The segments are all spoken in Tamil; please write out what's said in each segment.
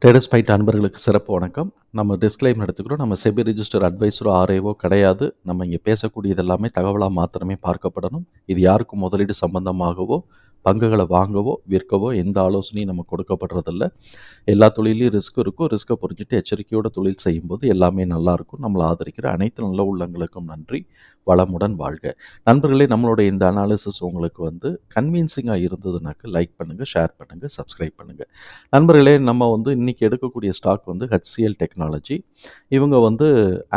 டெரஸ் பைட் அன்பர்களுக்கு சிறப்பு வணக்கம். நம்ம டிஸ்க்ளைமர் எடுத்துக்கிறோம். நம்ம செபி ரிஜிஸ்டர் அட்வைஸரோ ஆர்ஐஓ கிடையாது. நம்ம இங்கே பேசக்கூடியது எல்லாமே தகவலாக மாத்திரமே பார்க்கப்படணும். இது யாருக்கும் முதலீடு சம்பந்தமாகவோ பங்குகளை வாங்கவோ விற்கவோ எந்த ஆலோசனையும் நம்ம கொடுக்கப்படுறதில்ல. எல்லா தொழிலையும் ரிஸ்க் இருக்கும். ரிஸ்க்கை புரிஞ்சுட்டு எச்சரிக்கையோட தொழில் செய்யும்போது எல்லாமே நல்லாயிருக்கும். நம்மளை ஆதரிக்கிற அனைத்து நல்ல உள்ளங்களுக்கும் நன்றி. வளமுடன் வாழ்க. நண்பர்களே, நம்மளோட இந்த அனாலிசிஸ் உங்களுக்கு கன்வின்சிங்காக இருந்ததுனாக்க லைக் பண்ணுங்கள், ஷேர் பண்ணுங்கள், சப்ஸ்கிரைப் பண்ணுங்கள். நண்பர்களே, நம்ம இன்றைக்கி எடுக்கக்கூடிய ஸ்டாக் HCL டெக்னாலஜி. இவங்க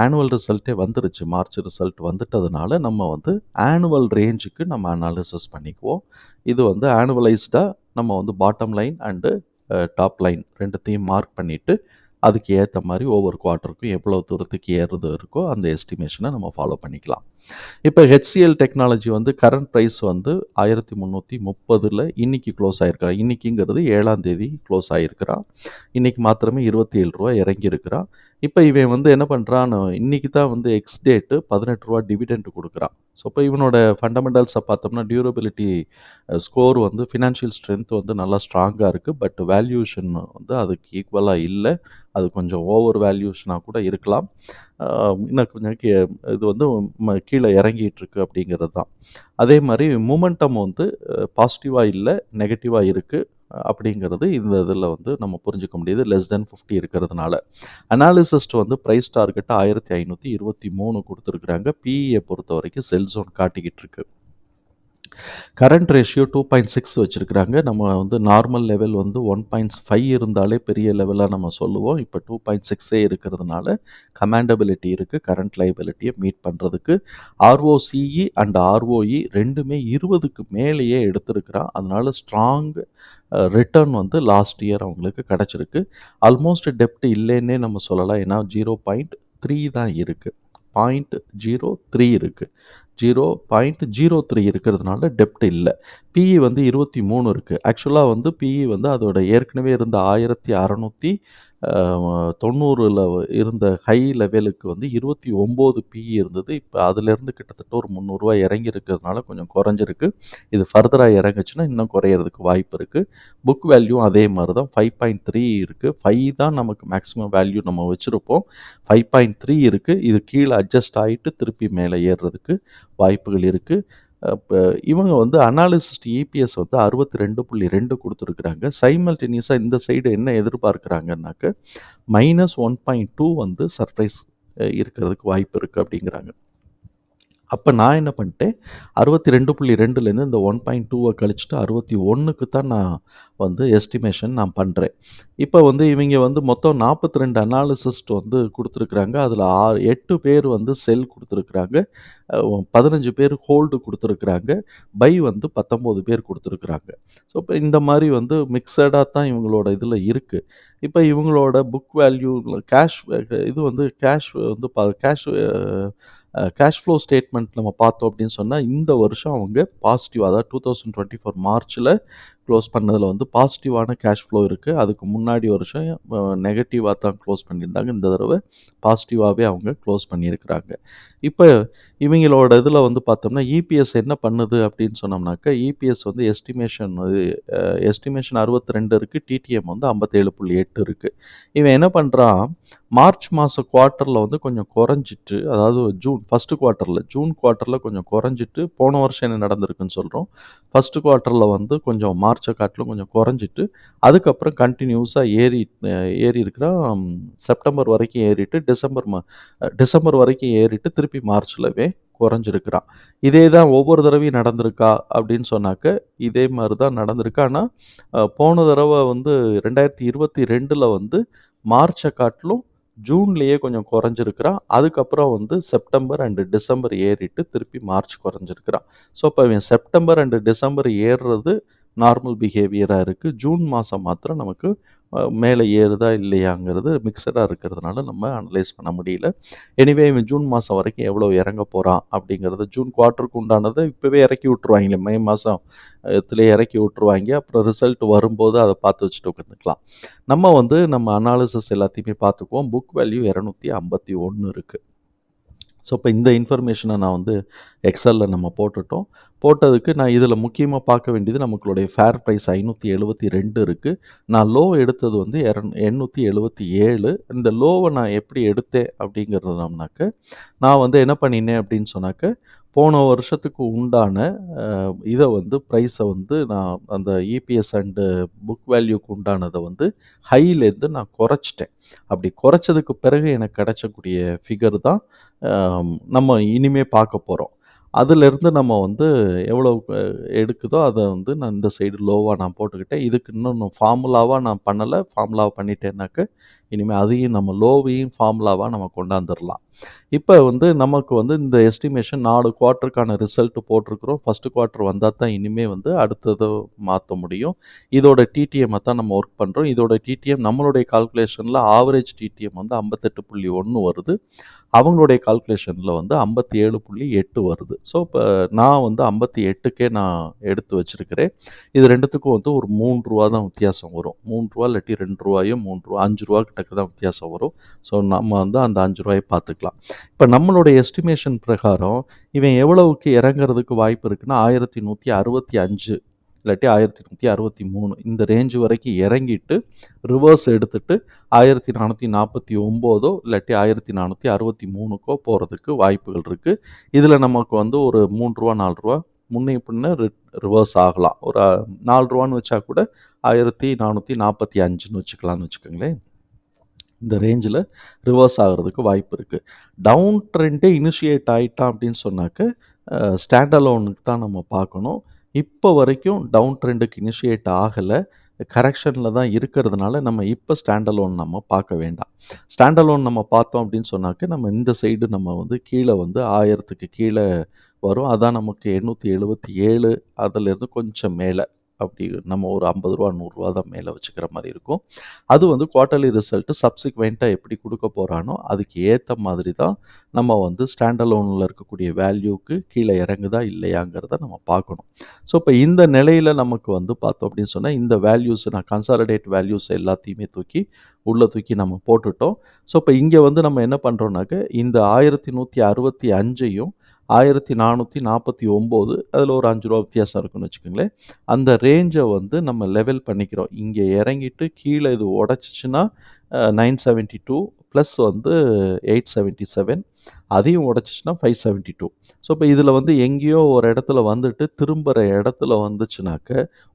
ஆனுவல் ரிசல்ட்டே வந்துருச்சு. மார்ச் ரிசல்ட் வந்துட்டதுனால நம்ம ஆனுவல் ரேஞ்சுக்கு நம்ம அனாலிசிஸ் பண்ணிக்குவோம். இது ஆனுவலைஸ்டாக நம்ம bottom line and top line ரெண்டுத்தையும் மார்க் பண்ணிவிட்டு அதுக்கு ஏற்ற மாதிரி ஒவ்வொரு குவார்ட்டருக்கும் எவ்வளோ தூரத்துக்கு ஏறுது இருக்கோ அந்த எஸ்டிமேஷனை நம்ம ஃபாலோ பண்ணிக்கலாம். இப்போ HCL டெக்னாலஜி கரண்ட் ப்ரைஸ் 1330 இன்னைக்கு க்ளோஸ் ஆகிருக்கிறா. இன்னைக்குங்கிறது 7ஆம் தேதி க்ளோஸ் ஆகிருக்கிறான். இன்னைக்கு மாத்திரமே 27 ரூபா இறங்கியிருக்கிறான். இப்போ இவன் என்ன பண்ணுறான், இன்னைக்கு தான் எக்ஸ் டேட்டு 18 ரூபா டிவிடெண்ட் கொடுக்குறான். ஸோ இப்போ இவனோட ஃபண்டமெண்டல்ஸை பார்த்தோம்னா டியூரபிலிட்டி ஸ்கோர் ஃபினான்ஷியல் ஸ்ட்ரென்த் நல்லா ஸ்ட்ராங்காக இருக்குது. பட் வேல்யூஷன் அதுக்கு ஈக்குவலாக இல்லை. அது கொஞ்சம் ஓவர் வேல்யூஷனாக கூட இருக்கலாம். இன்னும் கொஞ்சம் இது கீழே இறங்கிட்டு இருக்கு அப்படிங்கிறது தான். அதே மாதிரி மூமெண்டம் பாசிட்டிவாக இல்லை, நெகட்டிவாக இருக்குது அப்படிங்கிறது இந்த இதில் நம்ம புரிஞ்சுக்க முடியுது. லெஸ் தென் 50 இருக்கிறதுனால அனாலிசிஸ்ட் ப்ரைஸ் டார்கெட்டை 1523 கொடுத்துருக்குறாங்க. பிஇயை பொறுத்த வரைக்கும் செல் ஜோன் காட்டிக்கிட்டு இருக்கு. கரண்ட் ரேஷியோ 2.6 வச்சுருக்கிறாங்க. நம்ம நார்மல் லெவல் 1.5 இருந்தாலே பெரிய லெவலாக நம்ம சொல்லுவோம். இப்போ 2.6 இருக்கிறதுனால கமாண்டபிலிட்டி இருக்குது கரண்ட் லைபிலிட்டியை மீட் பண்ணுறதுக்கு. ROCE அண்ட் ROE ரெண்டுமே 20க்கு மேலேயே எடுத்திருக்கிறான். அதனால ஸ்ட்ராங் ரிட்டர்ன் லாஸ்ட் இயர் அவங்களுக்கு கிடச்சிருக்கு. ஆல்மோஸ்ட் டெப்ட் இல்லைன்னே நம்ம சொல்லலாம். ஏன்னா 0.3 தான் இருக்குது. 0.03 இருக்குது. 0.03 இருக்கிறதுனால டெப்ட் இல்லை. பிஇ 23 இருக்குது. ஆக்சுவலாக பிஇ அதோட ஏற்கனவே இருந்த 1690 இருந்த ஹை லெவலுக்கு 29 பிஇ இருந்தது. இப்போ அதிலேருந்து கிட்டத்தட்ட ஒரு 300 ரூபா இறங்கி இருக்கிறதுனால கொஞ்சம் குறைஞ்சிருக்கு. இது ஃபர்தராக இறங்குச்சுன்னா இன்னும் குறையிறதுக்கு வாய்ப்பு இருக்குது. புக் வேல்யூ அதே மாதிரி தான் 5.3 இருக்குது. 5 தான் நமக்கு மேக்ஸிமம் வேல்யூ நம்ம வச்சுருப்போம். 5.3 இருக்குது. இது கீழே அட்ஜஸ்ட் ஆகிட்டு திருப்பி மேலே ஏறுறதுக்கு வாய்ப்புகள் இருக்குது. இப்போ இவங்க அனாலிசிஸ்ட் இபிஎஸ் 62.2 கொடுத்துருக்குறாங்க. சைமல்டேனியஸாக இந்த சைடு என்ன எதிர்பார்க்குறாங்கன்னாக்க -1.2 சர்ப்ரைஸ் இருக்கிறதுக்கு வாய்ப்பு இருக்குது அப்படிங்கிறாங்க. அப்போ நான் என்ன பண்ணிட்டேன், 62.2லேருந்து இந்த 1.2 கழிச்சுட்டு 61க்கு தான் நான் எஸ்டிமேஷன் நான் பண்ணுறேன். இப்போ இவங்க மொத்தம் 42 அனாலிசிஸ்ட் கொடுத்துருக்குறாங்க. அதில் 8 பேர் செல் கொடுத்துருக்குறாங்க. 15 பேர் ஹோல்டு கொடுத்துருக்குறாங்க. பை 19 பேர் கொடுத்துருக்குறாங்க. ஸோ இப்போ இந்த மாதிரி மிக்சடாக தான் இவங்களோட இதில் இருக்குது. இப்போ இவங்களோட புக் வேல்யூ கேஷ் இது கேஷ் ஃப்ளோ ஸ்டேட்மெண்ட் நம்ம பார்த்தோம் அப்படின்னு சொன்னால் இந்த வருஷம் அவங்க பாசிட்டிவ், அதாவது 2024 மார்ச்சில் க்ளோஸ் பண்ணதில் பாசிட்டிவான கேஷ் ஃப்ளோ இருக்குது. அதுக்கு முன்னாடி வருஷம் நெகட்டிவாக தான் க்ளோஸ் பண்ணியிருந்தாங்க. இந்த தடவை பாசிட்டிவாகவே அவங்க க்ளோஸ் பண்ணியிருக்கிறாங்க. இப்போ இவங்களோட இதில் பார்த்தோம்னா இபிஎஸ் என்ன பண்ணுது அப்படின்னு சொன்னோம்னாக்கா, இபிஎஸ் எஸ்டிமேஷன் 62 இருக்குது. டிடிஎம் 57.8 இருக்குது. இவன் என்ன பண்ணுறான், மார்ச் மாதம் குவார்ட்டரில் கொஞ்சம் குறைஞ்சிட்டு, அதாவது ஜூன் குவார்ட்டரில் கொஞ்சம் குறைஞ்சிட்டு, போன வருஷம் என்ன நடந்திருக்குன்னு சொல்கிறோம். ஃபஸ்ட்டு குவார்ட்டரில் கொஞ்சம் மார்ச்சை காட்டிலும் கொஞ்சம் குறைஞ்சிட்டு, அதுக்கப்புறம் கண்டினியூஸாக ஏறி இருக்கிறான். செப்டம்பர் வரைக்கும் ஏறிட்டு டிசம்பர் வரைக்கும் ஏறிட்டு திருப்பி மார்ச்லவே குறைஞ்சிருக்கிறான். இதே தான் ஒவ்வொரு தடவையும் நடந்திருக்கா அப்படின்னு சொன்னாக்க இதே மாதிரி தான் நடந்திருக்கு. ஆனால் போன தடவை 2022 மார்ச்சை காட்டிலும் ஜூன்லேயே கொஞ்சம் குறைஞ்சிருக்கிறான். அதுக்கப்புறம் செப்டம்பர் அண்டு டிசம்பர் ஏறிட்டு திருப்பி மார்ச் குறைஞ்சிருக்கிறான். ஸோ இப்போ இவன் செப்டம்பர் அண்டு டிசம்பர் ஏறுறது நார்மல் பிஹேவியராக இருக்குது. ஜூன் மாதம் மாத்திரம் நமக்கு மேலே ஏறுதா இல்லையாங்கிறது மிக்சடாக இருக்கிறதுனால நம்ம அனலைஸ் பண்ண முடியல. எனிவே இவன் ஜூன் மாதம் வரைக்கும் எவ்வளோ இறங்க போகிறான் அப்படிங்கிறது, ஜூன் குவார்ட்டருக்கு உண்டானதை இப்போவே இறக்கி விட்ருவாங்களே, மே மாதம் இறக்கி விட்ருவாங்க. அப்புறம் ரிசல்ட் வரும்போது அதை பார்த்து வச்சுட்டு உட்காந்துக்கலாம். நம்ம அனாலிசிஸ் எல்லாத்தையுமே பார்த்துக்குவோம். புக் வேல்யூ 251 இருக்குது. ஸோ, இப்போ இந்த இன்ஃபர்மேஷனை நான் வந்து எக்ஸலில் நம்ம போட்டுட்டோம். போட்டதுக்கு நான் இதில் முக்கியமாக பார்க்க வேண்டியது நமக்களுடைய ஃபேர் ப்ரைஸ் 572 இருக்குது. நான் லோ எடுத்தது வந்து 877. இந்த லோவை நான் எப்படி எடுத்தேன் அப்படிங்கிறதுனாக்க, நான் வந்து என்ன பண்ணினேன் அப்படின்னு சொன்னாக்க, போன வருஷத்துக்கு உண்டான இதை வந்து ப்ரைஸை வந்து நான் அந்த இபிஎஸ் அண்டு புக் வேல்யூக்கு உண்டானதை வந்து ஹைலேருந்து நான் குறைச்சிட்டேன். அப்படி குறைச்சதுக்கு பிறகு எனக்கு கிடைச்சக்கூடிய ஃபிகர் தான் நம்ம இனிமே பார்க்க போகிறோம். அதிலிருந்து நம்ம வந்து எவ்வளோ எடுக்குதோ அதை வந்து நான் இந்த சைடு லோவாக நான் போட்டுக்கிட்டேன். இதுக்கு இன்னும் ஃபார்முலாவாக நான் பண்ணலை. ஃபார்முலாவை பண்ணிட்டேன்னாக்க இனிமேல் அதையும் நம்ம லோவையும் ஃபார்முலாவாக நம்ம கொண்டாந்துடலாம். இப்போ வந்து நமக்கு வந்து இந்த எஸ்டிமேஷன் 4 குவார்ட்டருக்கான ரிசல்ட் போட்டிருக்கிறோம். ஃபர்ஸ்ட் குவார்ட்டர் வந்தால் தான் இனிமேல் வந்து அடுத்தது மாற்ற முடியும். இதோட டிடிஎம்மை தான் நம்ம ஒர்க் பண்ணுறோம். இதோட டிடிஎம் நம்மளுடைய கால்குலேஷனில் ஆவரேஜ் டிடிஎம் வந்து 58.1 வருது. அவங்களுடைய கால்குலேஷனில் வந்து 57.8 வருது. ஸோ, இப்போ நான் வந்து 58க்கே நான் எடுத்து வச்சுருக்கிறேன். இது ரெண்டுத்துக்கும் வந்து ஒரு ரூ. 3 தான் வித்தியாசம் வரும். ரூ. 3 இல்லாட்டி ரூ. 2 ரூ. 5 கிட்டக்க தான் வித்தியாசம் வரும். ஸோ, நம்ம வந்து அந்த ரூ. 5 பார்த்துக்கலாம். இப்போ நம்மளுடைய எஸ்டிமேஷன் பிரகாரம் இவன் எவ்வளவுக்கு இறங்குறதுக்கு வாய்ப்பு இருக்குன்னா 1165 இல்லாட்டி 1163 இந்த ரேஞ்ச் வரைக்கும் இறங்கிட்டு ரிவர்ஸ் எடுத்துட்டு 1449 இல்லாட்டி 1463க்கோ போகிறதுக்கு வாய்ப்புகள் இருக்குது. இதில் நமக்கு வந்து ஒரு ரூ. 3 4 முன்னே பின்ன ரிவர்ஸ் ஆகலாம். ஒரு ரூ. 4 வச்சா கூட 1445ன்னு வச்சுக்கலாம்னு வச்சுக்கோங்களேன். இந்த ரேஞ்சில் ரிவர்ஸ் ஆகிறதுக்கு வாய்ப்பு இருக்குது. டவுன் ட்ரெண்டே இனிஷியேட் ஆகிட்டான் அப்படின்னு சொன்னாக்க ஸ்டாண்ட் அலோனுக்கு தான் நம்ம பார்க்கணும். இப்போ வரைக்கும் டவுன் ட்ரெண்டுக்கு இனிஷியேட் ஆகலை. கரெக்ஷனில் தான் இருக்கிறதுனால நம்ம இப்போ ஸ்டாண்ட் அலோன் நம்ம பார்க்க வேண்டாம். ஸ்டாண்ட் அலோன் நம்ம பார்த்தோம் அப்படின்னு சொன்னாக்க நம்ம இந்த சைடு நம்ம வந்து கீழே வந்து 1000க்கு கீழே வரும். அதான் நமக்கு 877 அதிலேருந்து கொஞ்சம் மேலே அப்படி நம்ம ஒரு ரூ. 50 ரூ. 100 தான் மேலே வச்சுக்கிற மாதிரி இருக்கும். அது வந்து குவார்ட்டர்லி ரிசல்ட்டு சப்சிக்வெண்ட்டாக எப்படி கொடுக்க போகிறானோ அதுக்கு ஏற்ற மாதிரி தான் நம்ம வந்து ஸ்டாண்ட் அலோனில் இருக்கக்கூடிய வேல்யூக்கு கீழே இறங்குதா இல்லையாங்கிறத நம்ம பார்க்கணும். ஸோ, இப்போ இந்த நிலையில் நமக்கு வந்து பார்த்தோம் அப்படின்னு சொன்னால் இந்த வேல்யூஸ் நான் கன்சாலிடேட் வேல்யூஸ் எல்லாத்தையுமே உள்ளே தூக்கி நம்ம போட்டுட்டோம். ஸோ, இப்போ இங்கே வந்து நம்ம என்ன பண்ணுறோம்னாக்க இந்த 1165ஐயும் 1449 அதில் ஒரு ரூ. 5 வித்தியாசம் இருக்குன்னு வச்சுக்கோங்களேன். அந்த ரேஞ்சை வந்து நம்ம லெவல் பண்ணிக்கிறோம். இங்கே இறங்கிட்டு கீழே இது உடச்சிச்சின்னா 972 ப்ளஸ் வந்து 877 அதையும் உடச்சிச்சின்னா 572. ஸோ, இப்போ இதில் வந்து எங்கேயோ ஒரு இடத்துல வந்துட்டு திரும்புகிற இடத்துல வந்துச்சுனாக்க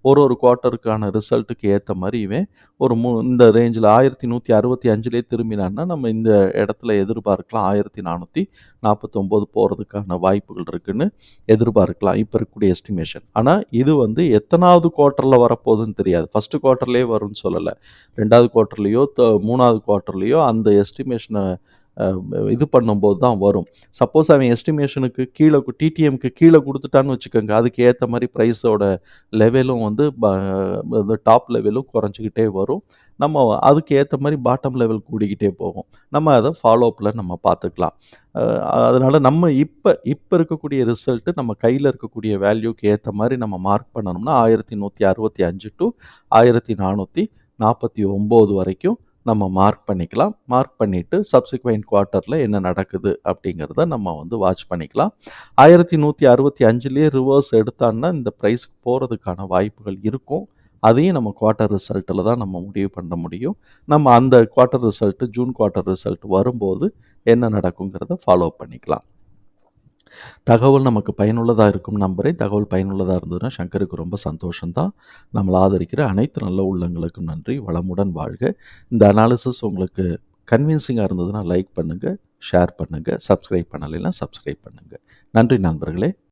ஒரு குவார்ட்டருக்கான ரிசல்ட்டுக்கு ஏற்ற மாதிரி இவன் ஒரு இந்த ரேஞ்சில் 1165லே திரும்பினான்னா நம்ம இந்த இடத்துல எதிர்பார்க்கலாம் 1449 போகிறதுக்கான வாய்ப்புகள் இருக்குன்னு எதிர்பார்க்கலாம் இப்போ இருக்கக்கூடிய எஸ்டிமேஷன். ஆனால் இது வந்து எத்தனாவது குவார்ட்டரில் வரப்போகுதுன்னு தெரியாது. ஃபஸ்ட்டு குவார்ட்டர்லேயே வரும்னு சொல்லலை. 2வது குவார்ட்டர்லேயோ 3வது குவார்ட்டர்லேயோ அந்த எஸ்டிமேஷனை இது பண்ணும்போது தான் வரும். சப்போஸ் அவன் எஸ்டிமேஷனுக்கு கீழே டிடிஎம்க்கு கீழே கொடுத்துட்டான்னு வச்சுக்கோங்க, அதுக்கு ஏற்ற மாதிரி ப்ரைஸோட லெவலும் வந்து டாப் லெவலும் குறைஞ்சிக்கிட்டே வரும். நம்ம அதுக்கு ஏற்ற மாதிரி பாட்டம் லெவல் கூடிக்கிட்டே போகும். நம்ம அதை ஃபாலோ அப்பில் நம்ம பார்த்துக்கலாம். அதனால் நம்ம இப்போ இருக்கக்கூடிய ரிசல்ட்டு நம்ம கையில் இருக்கக்கூடிய வேல்யூக்கு ஏற்ற மாதிரி நம்ம மார்க் பண்ணணும்னா 1165 டு 1449 வரைக்கும் நம்ம மார்க் பண்ணிக்கலாம். மார்க் பண்ணிவிட்டு சப்சிக்வெண்ட் குவார்ட்டரில் என்ன நடக்குது அப்படிங்கிறத நம்ம வந்து வாட்ச் பண்ணிக்கலாம். 1165லேயே ரிவர்ஸ் எடுத்தான்னா இந்த ப்ரைஸ்க்கு போகிறதுக்கான வாய்ப்புகள் இருக்கும். அதையும் நம்ம குவார்ட்டர் ரிசல்ட்டில் தான் நம்ம முடிவு பண்ண முடியும். நம்ம அந்த quarter result June quarter result வரும்போது என்ன நடக்குங்கிறத ஃபாலோ பண்ணிக்கலாம். தகவல் நமக்கு பயனுள்ளதாக இருக்கும் நம்புகிறேன். தகவல் பயனுள்ளதாக இருந்ததுன்னா சங்கருக்கு ரொம்ப சந்தோஷம்தான். நம்மளை ஆதரிக்கிற அனைத்து நல்ல உள்ளங்களுக்கும் நன்றி. வளமுடன் வாழ்க. இந்த அனாலிசிஸ் உங்களுக்கு கன்வின்சிங்காக இருந்ததுன்னா லைக் பண்ணுங்கள், ஷேர் பண்ணுங்கள், சப்ஸ்கிரைப் பண்ணலைன்னா சப்ஸ்கிரைப் பண்ணுங்கள். நன்றி நண்பர்களே.